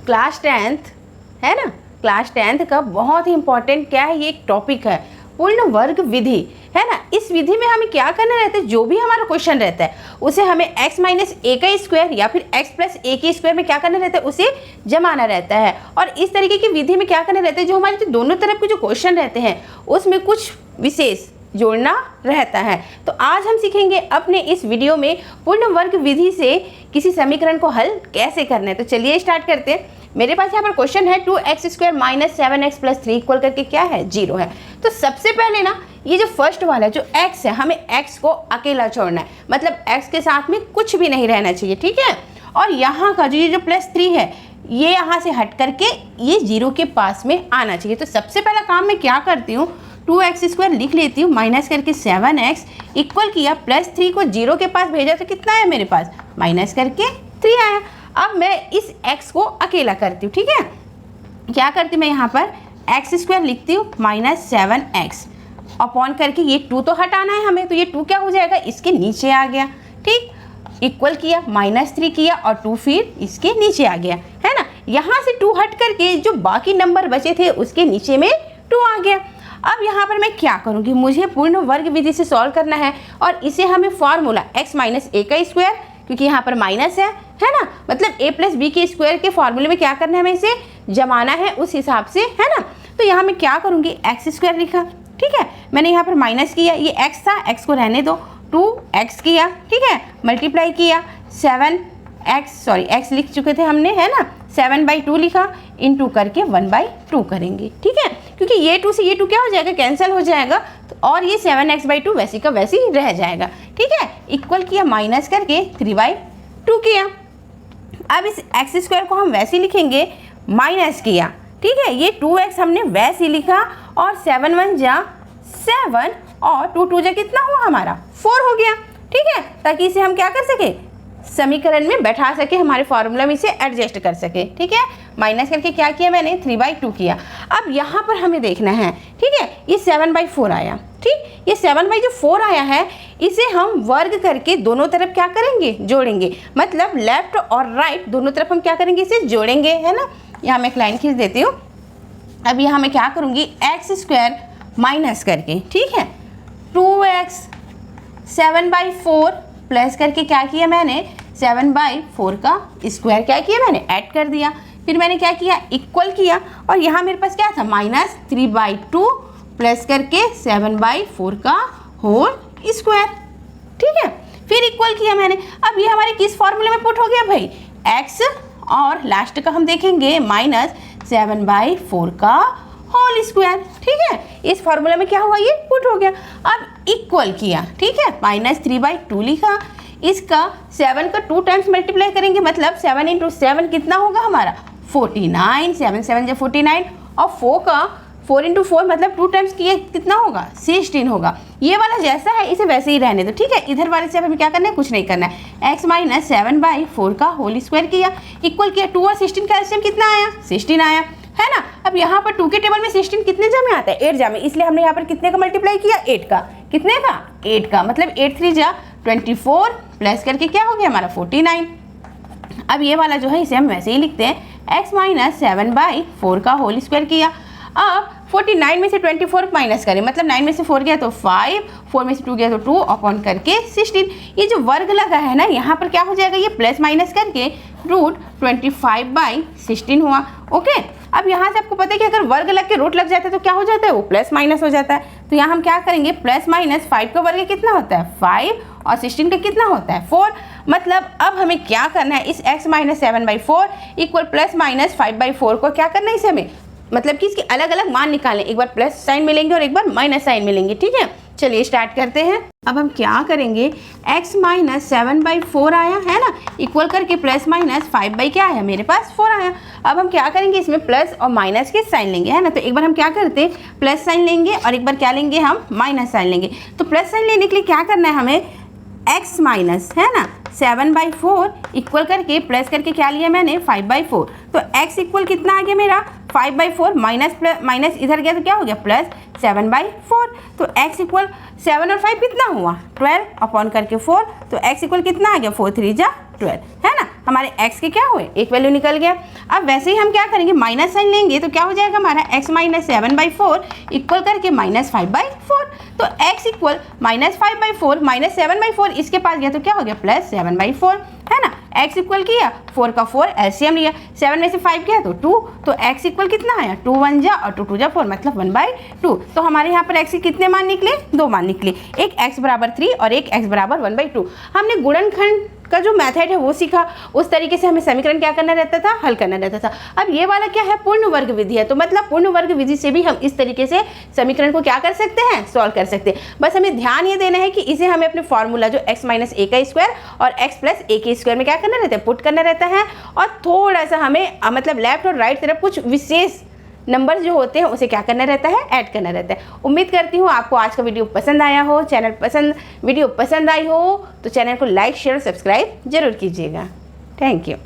Class 10th है ना, class 10th का बहुत ही इंपॉर्टेंट क्या है, ये एक टॉपिक है पूर्ण वर्ग विधि है ना। इस विधि में हमें क्या करना रहता है, जो भी हमारा क्वेश्चन रहता है उसे हमें x माइनस ए का स्क्वायर या फिर x प्लस ए के स्क्वायर में क्या करना रहता है, उसे जमाना रहता है। और इस तरीके की विधि में क्या करना रहता है, जो हमारे जो दोनों तरफ के जो क्वेश्चन रहते हैं उसमें कुछ विशेष जोड़ना रहता है। तो आज हम सीखेंगे अपने इस वीडियो में पूर्ण वर्ग विधि से किसी समीकरण को हल कैसे करना है। तो चलिए स्टार्ट करते हैं। मेरे पास यहाँ पर क्वेश्चन है 2x square minus 7x plus 3 equal करके क्या है, 0 है। तो सबसे पहले ना ये जो फर्स्ट वाला जो x है, हमें x को अकेला छोड़ना है, मतलब x के साथ में कुछ भी नहीं रहना चाहिए, ठीक है। और यहाँ का जो प्लस 3 है ये यहाँ से हट करके ये 0 के पास में आना चाहिए। तो सबसे पहला काम मैं क्या करती हूँ, 2x स्क्वायर लिख लेती हूँ माइनस करके 7x इक्वल किया, प्लस 3 को 0 के पास भेजा तो कितना है मेरे पास, माइनस करके 3 आया। अब मैं इस x को अकेला करती हूँ, ठीक है। क्या करती हूँ मैं यहाँ पर x स्क्वायर लिखती हूँ माइनस 7x अपॉन करके ये 2 तो हटाना है हमें, तो ये 2 क्या हो जाएगा, इसके नीचे आ गया, ठीक। इक्वल किया, माइनस 3 किया और 2 फिर इसके नीचे आ गया, है ना। यहाँ से 2 हट करके जो बाकी नंबर बचे थे उसके नीचे में 2 आ गया। अब यहाँ पर मैं क्या करूँगी, मुझे पूर्ण वर्ग विधि से सॉल्व करना है और इसे हमें फॉर्मूला x माइनस ए का स्क्वायर, क्योंकि यहाँ पर माइनस है ना, मतलब a प्लस बी के स्क्वायर के फॉर्मूले में क्या करना है, हमें इसे जमाना है उस हिसाब से, है ना। तो यहाँ मैं क्या करूँगी, एक्स स्क्वायर लिखा, ठीक है। मैंने यहाँ पर माइनस किया, ये x था, x को रहने दो, 2x किया, ठीक है, मल्टीप्लाई किया 7x लिख चुके थे हमने, है ना, 7/2 लिखा, इंटू करके 1/2 करेंगे, ठीक है, क्योंकि ये 2 से ये 2 क्या हो जाएगा, कैंसिल हो जाएगा, तो और ये 7x/2 वैसी का वैसी रह जाएगा, ठीक है। इक्वल किया, माइनस करके 3/2 किया। अब इस x स्क्वायर को हम वैसे लिखेंगे, माइनस किया, ठीक है, ये 2x हमने वैसे लिखा और 7 1 जा 7 और 2 2 जा कितना हुआ हमारा 4 हो गया, ठीक है, ताकि इसे हम क्या कर सके, समीकरण में बैठा सके, हमारे फॉर्मूला में इसे एडजस्ट कर सके, ठीक है। माइनस करके क्या किया मैंने, 3/2 किया। अब यहाँ पर हमें देखना है, ठीक है, ये 7/4 आया, ठीक, ये 7/4 आया है, इसे हम वर्ग करके दोनों तरफ क्या करेंगे, जोड़ेंगे, मतलब लेफ्ट और राइट दोनों तरफ हम क्या करेंगे, इसे जोड़ेंगे, है ना। यहाँ मैं एक लाइन खींच देती हूँ। अब यहाँ मैं क्या करूँगी, एक्स स्क्वायर माइनस करके, ठीक है, 2x 7/4 प्लस करके क्या किया मैंने, 7/4 का स्क्वायर क्या किया मैंने, ऐड कर दिया। फिर मैंने क्या किया, इक्वल किया, और यहाँ मेरे पास क्या था, माइनस 3/2 प्लस करके 7/4 का होल स्क्वायर, ठीक है। फिर इक्वल किया मैंने। अब ये हमारे किस फॉर्मूले में पुट हो गया भाई, x और लास्ट का हम देखेंगे माइनस 7/4 का होल स्क्वायर, ठीक है। इस फॉर्मूला में क्या हुआ, ये पुट हो गया। अब इक्वल किया, ठीक है, माइनस 3/2 लिखा, इसका 7 का 2 टाइम्स मल्टीप्लाई करेंगे, मतलब 7 × 7 कितना होगा हमारा 49, 7 7 जा 49, और 4 × 4 मतलब 2 टाइम्स किए कितना होगा 16 होगा। ये वाला जैसा है इसे वैसे ही रहने दो, ठीक है। इधर वाले से अब हमें क्या करना है, कुछ नहीं करना है। x माइनस 7/4 का होल स्क्वायर किया, इक्वल किया, 2 और 16 का एलसीएम कितना आया, 16 आया, है ना। अब यहाँ पर 2 के टेबल में 16 कितने जा में आता है, 8 जा में, इसलिए हमने यहाँ पर कितने का मल्टीप्लाई किया, 8 का, कितने का 8 का, मतलब 8 3 जा 24 प्लस करके क्या हो गया हमारा 49। अब ये वाला जो है इसे हम वैसे ही लिखते हैं, x माइनस 7/4 का होल स्क्वायर किया। अब 49 में से 24 माइनस करें, मतलब 9 में से 4 गया तो 5, 4 में से 2 गया तो 2 अपॉन करके 16। ये जो वर्ग लगा है ना, यहाँ पर क्या हो जाएगा, ये प्लस माइनस करके रूट 25/16 हुआ, ओके। अब यहाँ से आपको पता है कि अगर वर्ग लग के रूट लग जाता है तो क्या हो जाता है, वो प्लस माइनस हो जाता है। तो यहाँ हम क्या करेंगे, प्लस माइनस 5 का वर्ग कितना होता है 5 और 16 का कितना होता है 4। मतलब अब हमें क्या करना है, इस x minus 7/4 equal plus minus 5/4 को क्या करना है, इसे हमें मतलब कि इसके अलग अलग मान निकालें, एक बार प्लस साइन मिलेंगे और एक बार माइनस साइन मिलेंगे, ठीक है। चलिए स्टार्ट करते हैं। अब हम क्या करेंगे, x माइनस 7/4 आया है ना, इक्वल करके प्लस माइनस 5 क्या आया, मेरे पास 4 आया। अब हम क्या करेंगे, इसमें प्लस और माइनस के साइन लेंगे, है ना। तो एक बार हम क्या करते हैं, प्लस साइन लेंगे और एक बार क्या लेंगे, हम माइनस साइन लेंगे। तो प्लस साइन लेने के लिए क्या करना है हमें, x माइनस, है ना, 7/4 इक्वल करके प्लस करके क्या लिया मैंने 5/4। तो x इक्वल कितना आ गया मेरा 5/4 माइनस इधर गया तो क्या हो गया प्लस 7/4। तो x इक्वल 7 और 5 कितना हुआ 12 अपॉन करके 4, तो x इक्वल कितना आ गया 4 3 जा 12, है ना। हमारे x के क्या हुए एक वैल्यू निकल गया। अब वैसे ही हम क्या करेंगे माइनस साइन लेंगे तो क्या हो जाएगा हमारा x माइनस 7/4 इक्वल करके माइनस 5/4। तो x इक्वल माइनस 5/4 माइनस 7/4 इसके पास गया तो क्या हो गया प्लस 7/4, है ना। x इक्वल किया 4 का 4 एलसीएम लिया, 7 में से 5 गया तो 2, तो x इक्वल कितना आया 2 1 जा और 2 2 जा 4 मतलब 1/2। तो हमारे यहाँ पर x के कितने मान निकले 2 मान निकले, एक x बराबर 3 और एक x बराबर 1/2। हमने गुणनखंड का जो मेथड है वो सीखा, उस तरीके से हमें समीकरण क्या करना रहता था हल करना रहता था। अब ये वाला क्या है पूर्ण वर्ग विधि है, तो मतलब पूर्ण वर्ग विधि से भी हम इस तरीके से समीकरण को क्या कर सकते हैं सॉल्व कर सकते हैं। बस हमें ध्यान ये देना है कि इसे हमें अपने फॉर्मूला जो x माइनस a का स्क्वायर और x प्लस a के स्क्वायर में क्या करना रहता है पुट करना रहता है, और थोड़ा सा हमें मतलब लेफ्ट और राइट तरफ कुछ विशेष नंबर जो होते हैं उसे क्या करना रहता है ऐड करना रहता है। उम्मीद करती हूँ आपको आज का वीडियो पसंद आया हो, वीडियो पसंद आई हो तो चैनल को लाइक शेयर और सब्सक्राइब जरूर कीजिएगा। Thank you.